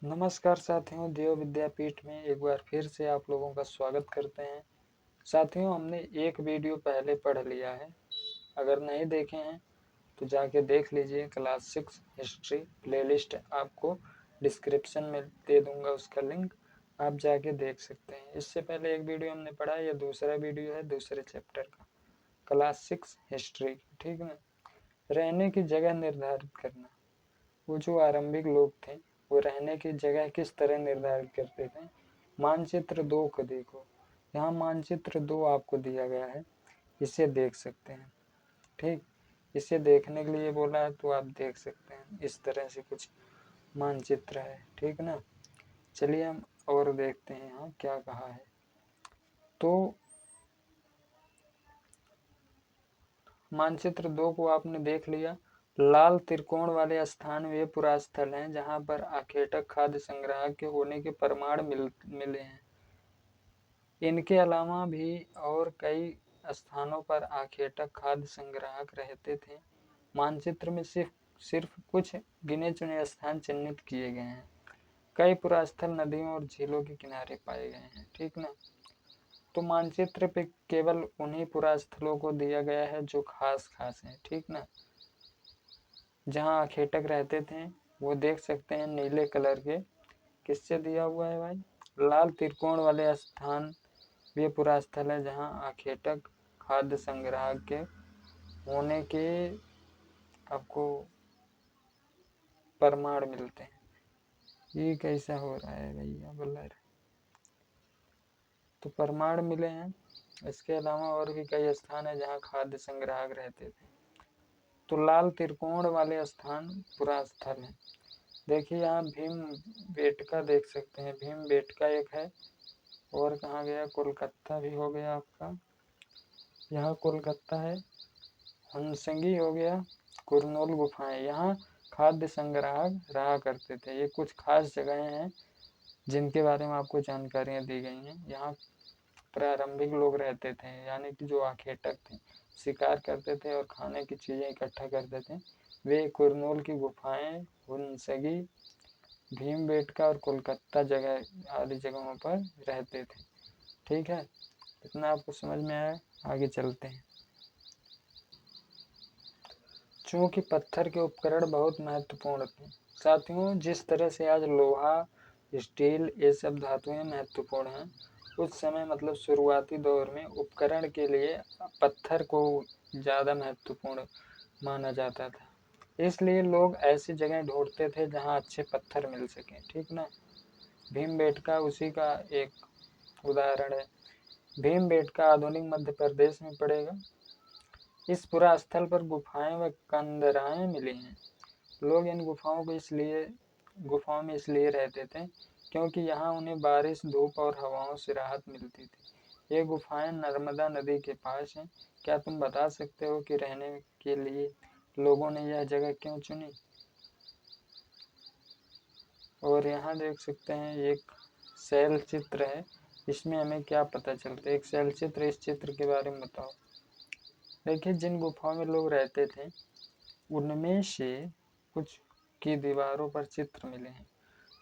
नमस्कार साथियों, देव विद्यापीठ में एक बार फिर से आप लोगों का स्वागत करते हैं। साथियों, हमने एक वीडियो पहले पढ़ लिया है। अगर नहीं देखे हैं तो जाके देख लीजिए। क्लास 6 हिस्ट्री प्लेलिस्ट आपको डिस्क्रिप्शन में दे दूंगा, उसका लिंक आप जाके देख सकते हैं। इससे पहले एक वीडियो हमने पढ़ा है, ये दूसरा वीडियो है दूसरे चैप्टर का, क्लास 6 हिस्ट्री। ठीक है। रहने की जगह निर्धारित करना। वो जो आरंभिक लोग थे वो रहने की जगह किस तरह निर्धारित करते थे। मानचित्र 2 को देखो। यहाँ मानचित्र 2 आपको दिया गया है, इसे देख सकते हैं। ठीक, इसे देखने के लिए बोला है तो आप देख सकते हैं। इस तरह से कुछ मानचित्र है, ठीक ना। चलिए हम और देखते हैं यहाँ क्या कहा है। तो मानचित्र 2 को आपने देख लिया। लाल त्रिकोण वाले स्थान वे पुरास्थल हैं जहां पर आखेटक खाद्य संग्रह के होने के प्रमाण मिले हैं। इनके अलावा भी और कई स्थानों पर आखेटक खाद्य संग्राहक रहते थे। मानचित्र में सिर्फ कुछ गिने चुने स्थान चिन्हित किए गए हैं। कई पुरास्थल नदियों और झीलों के किनारे पाए गए हैं। ठीक ना। तो मानचित्र पे केवल उन्हीं पुरास्थलों को दिया गया है जो खास खास हैं। ठीक ना। जहाँ आखेटक रहते थे वो देख सकते हैं नीले कलर के। किससे दिया हुआ है भाई? लाल त्रिकोण वाले स्थान वे पुरास्थल है जहाँ आखेटक खाद्य संग्रह के होने के आपको प्रमाण मिलते हैं। ये कैसा हो रहा है भैया ब्लर? तो प्रमाण मिले हैं। इसके अलावा और भी कई स्थान है जहाँ खाद्य संग्राहक रहते थे। तो लाल त्रिकोण वाले स्थान पुरास्थल है। देखिए यहाँ भीम बेटका देख सकते हैं। भीम बेटका एक है, और कहाँ गया? कोलकाता भी हो गया आपका, यहाँ कोलकाता है। हंसंगी हो गया। कुरनूल गुफाएं, यहाँ खाद्य संग्राहक रहा करते थे। ये कुछ खास जगहें हैं जिनके बारे में आपको जानकारियां दी गई हैं। यहाँ प्रारंभिक लोग रहते थे, यानी कि जो आखेटक थे, शिकार करते थे और खाने की चीजें इकट्ठा करते थे। वे कुरनूल की गुफाएं, हुंसगी, भीमबेटका और कोलकाता जगह आदि जगहों पर रहते थे। ठीक है, इतना आपको समझ में आया। आगे चलते हैं। चूंकि पत्थर के उपकरण बहुत महत्वपूर्ण थे। साथियों, जिस तरह से आज लोहा, स्टील, ये सब धातुएं महत्वपूर्ण हैं, उस समय मतलब शुरुआती दौर में उपकरण के लिए पत्थर को ज़्यादा महत्वपूर्ण माना जाता था। इसलिए लोग ऐसी जगह ढूंढते थे जहां अच्छे पत्थर मिल सकें। ठीक ना। भीमबेटका उसी का एक उदाहरण है। भीमबेटका आधुनिक मध्य प्रदेश में पड़ेगा। इस पुरा स्थल पर गुफाएं व कंदराएं मिली हैं। लोग इन गुफाओं में इसलिए रहते थे क्योंकि यहाँ उन्हें बारिश, धूप और हवाओं से राहत मिलती थी। ये गुफाएं नर्मदा नदी के पास हैं। क्या तुम बता सकते हो कि रहने के लिए लोगों ने यह जगह क्यों चुनी? और यहाँ देख सकते हैं एक शैल चित्र है। इसमें हमें क्या पता चलता है? एक शैल चित्र, इस चित्र के बारे में बताओ। देखिए, जिन गुफाओं में लोग रहते थे उनमें से कुछ की दीवारों पर चित्र मिले हैं।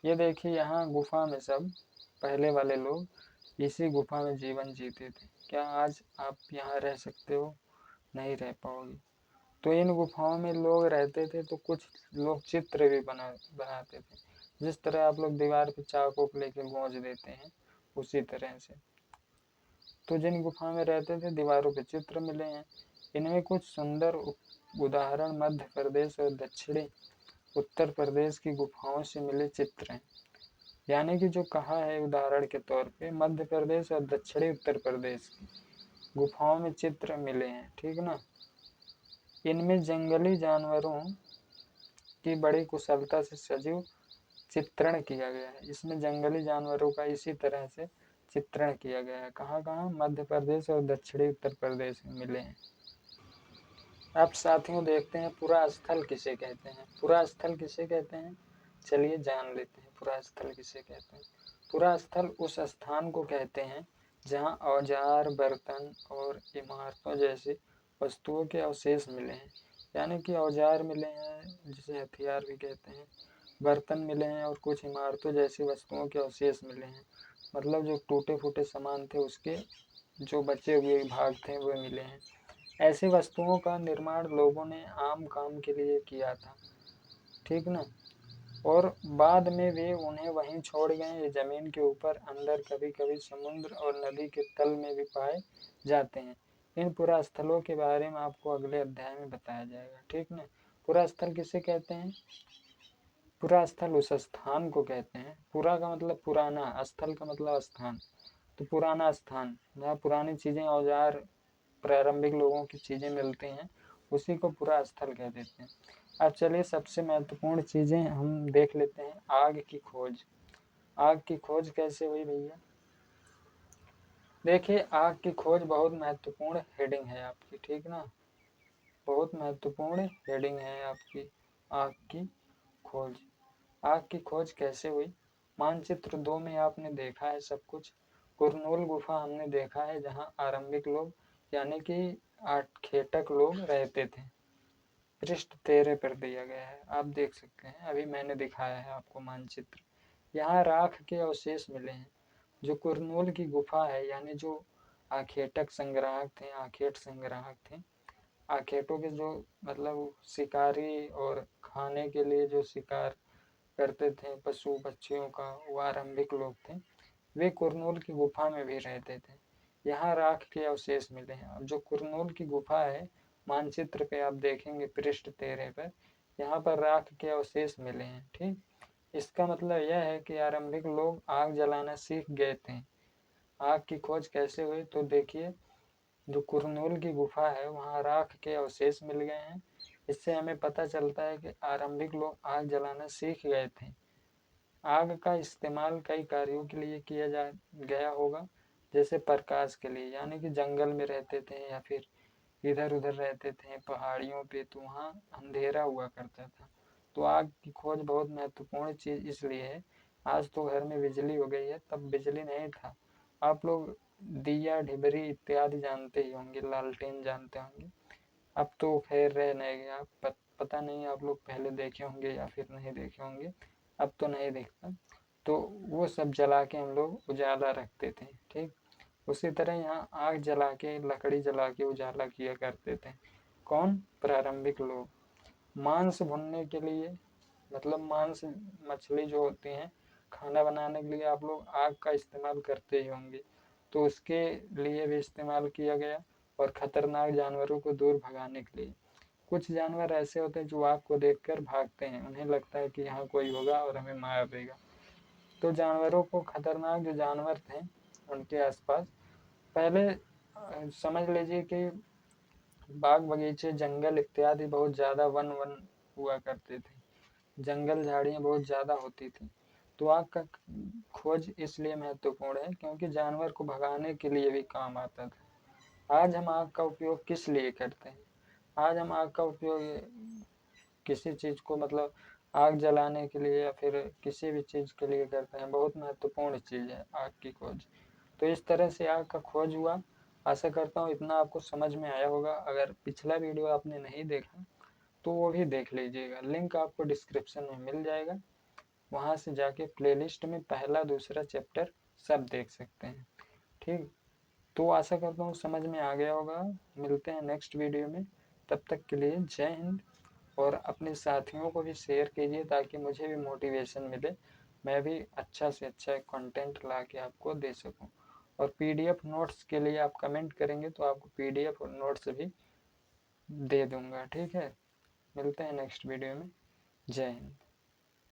ये देखिए, यहाँ गुफा में सब पहले वाले लोग इसी गुफा में जीवन जीते थे। क्या आज आप यहाँ रह सकते हो? नहीं रह पाओगे। तो इन गुफाओं में लोग रहते थे तो कुछ लोग चित्र भी बनाते थे। जिस तरह आप लोग दीवार पे चाक ओक लेके गूंज देते हैं, उसी तरह से। तो जिन गुफा में रहते थे दीवारों पे चित्र मिले हैं। इनमें कुछ सुंदर उदाहरण मध्य प्रदेश और दक्षिणी उत्तर प्रदेश की गुफाओं से मिले चित्र हैं। यानी कि जो कहा है उदाहरण के तौर पे, मध्य प्रदेश और दक्षिणी उत्तर प्रदेश की गुफाओं में चित्र मिले हैं। ठीक ना। इनमें जंगली जानवरों की बड़ी कुशलता से सजीव चित्रण किया गया है। इसमें जंगली जानवरों का इसी तरह से चित्रण किया गया है। कहाँ कहाँ? मध्य प्रदेश और दक्षिणी उत्तर प्रदेश में मिले हैं। अब साथियों देखते हैं पुरा स्थल किसे कहते हैं। पुरा स्थल किसे कहते हैं, चलिए जान लेते हैं। पुरा स्थल किसे कहते हैं? पुरा स्थल उस स्थान को कहते हैं जहाँ औजार, बर्तन और इमारतों जैसी वस्तुओं के अवशेष मिले हैं। यानी कि औजार मिले हैं, जिसे हथियार भी कहते हैं, बर्तन मिले हैं और कुछ इमारतों जैसी वस्तुओं के अवशेष मिले हैं। मतलब जो टूटे फूटे सामान थे उसके जो बचे हुए भाग थे वो मिले हैं। ऐसी वस्तुओं का निर्माण लोगों ने आम काम के लिए किया था, ठीक ना। और बाद में वे उन्हें वहीं छोड़ गए। ये जमीन के ऊपर अंदर कभी कभी समुद्र और नदी के तल में भी पाए जाते हैं। इन पुरास्थलों के बारे में आपको अगले अध्याय में बताया जाएगा, ठीक ना। पुरास्थल किसे कहते हैं? पुरास्थल उस स्थान को कहते हैं। पुरा का मतलब पुराना, स्थल का मतलब स्थान। तो पुराना स्थान जहाँ पुरानी चीजें, औजार, प्रारंभिक लोगों की चीजें मिलती हैं, उसी को पुरा स्थल कह देते हैं। अब चलिए सबसे महत्वपूर्ण चीजें हम देख लेते हैं। आग की खोज। आग की खोज कैसे हुई भैया? देखिए, आग की खोज बहुत महत्वपूर्ण हेडिंग है आपकी, ठीक ना। बहुत महत्वपूर्ण हेडिंग है आपकी, आग की खोज। आग की खोज कैसे हुई? मानचित्र 2 में आपने देखा है सब कुछ। कुरनूल गुफा हमने देखा है जहाँ आरंभिक लोग यानी कि आखेटक लोग रहते थे। पृष्ठ 13 पर दिया गया है, आप देख सकते हैं। अभी मैंने दिखाया है आपको मानचित्र। यहाँ राख के अवशेष मिले हैं। जो कुरनूल की गुफा है यानी जो आखेटक संग्राहक थे, आखेट संग्राहक थे, आखेटों के जो मतलब शिकारी और खाने के लिए जो शिकार करते थे पशु पक्षियों का, वो आरंभिक लोग थे। वे कुरनूल की गुफा में भी रहते थे। यहाँ राख के अवशेष मिले हैं। अब जो कुरनूल की गुफा है, मानचित्र पे आप देखेंगे पृष्ठ 13 पर, यहाँ पर राख के अवशेष मिले हैं, ठीक। इसका मतलब यह है कि आरंभिक लोग आग जलाना सीख गए थे। आग की खोज कैसे हुई? तो देखिए, जो कुरनूल की गुफा है वहाँ राख के अवशेष मिल गए हैं। इससे हमें पता चलता है कि आरंभिक लोग आग जलाना सीख गए थे। आग का इस्तेमाल कई कार्यों के लिए किया जा गया होगा, जैसे प्रकाश के लिए, यानी कि जंगल में रहते थे या फिर इधर उधर रहते थे पहाड़ियों पे, तो वहाँ अंधेरा हुआ करता था। तो आग की खोज बहुत महत्वपूर्ण चीज इसलिए है। आज तो घर में बिजली हो गई है, तब बिजली नहीं था। आप लोग दिया ढिबरी इत्यादि जानते ही होंगे, लालटेन जानते होंगे। अब तो खैर रह नहीं गया। पता नहीं आप लोग पहले देखे होंगे या फिर नहीं देखे होंगे, अब तो नहीं दिखता। तो वो सब जला के हम लोग उजाला रखते थे, ठीक। उसी तरह यहाँ आग जला के, लकड़ी जला के उजाला किया करते थे। कौन? प्रारंभिक लोग। मांस भुनने के लिए, मतलब मांस, मछली जो होती हैं, खाना बनाने के लिए आप लोग आग का इस्तेमाल करते ही होंगे। तो उसके लिए भी इस्तेमाल किया गया, और खतरनाक जानवरों को दूर भगाने के लिए। कुछ जानवर ऐसे होते हैं जो आग को देखकर भागते हैं, उन्हें लगता है कि यहाँ कोई होगा और हमें मार देगा। तो जानवरों को, खतरनाक जो जानवर थे उनके आसपास, पहले समझ लीजिए कि बाग बगीचे, जंगल इत्यादि बहुत ज्यादा वन वन हुआ करते थे। जंगल झाड़ियां बहुत ज्यादा होती थी। तो आग का खोज इसलिए महत्वपूर्ण है क्योंकि जानवर को भगाने के लिए भी काम आता था। आज हम आग का उपयोग किस लिए करते हैं? आज हम आग का उपयोग किसी चीज को, मतलब आग जलाने के लिए या फिर किसी भी चीज के लिए करते हैं। बहुत महत्वपूर्ण चीज है आग की खोज। तो इस तरह से आग का खोज हुआ। आशा करता हूँ इतना आपको समझ में आया होगा। अगर पिछला वीडियो आपने नहीं देखा तो वो भी देख लीजिएगा, लिंक आपको डिस्क्रिप्शन में मिल जाएगा। वहां से जाके प्लेलिस्ट में पहला दूसरा चैप्टर सब देख सकते हैं, ठीक। तो आशा करता हूँ समझ में आ गया होगा। मिलते हैं नेक्स्ट वीडियो में। तब तक के लिए जय हिंद। और अपने साथियों को भी शेयर कीजिए ताकि मुझे भी मोटिवेशन मिले, मैं भी अच्छा से अच्छा कंटेंट ला के आपको दे सकूं। और पीडीएफ नोट्स के लिए आप कमेंट करेंगे तो आपको पीडीएफ और नोट्स भी दे दूंगा, ठीक है। मिलते हैं नेक्स्ट वीडियो में। जय हिंद।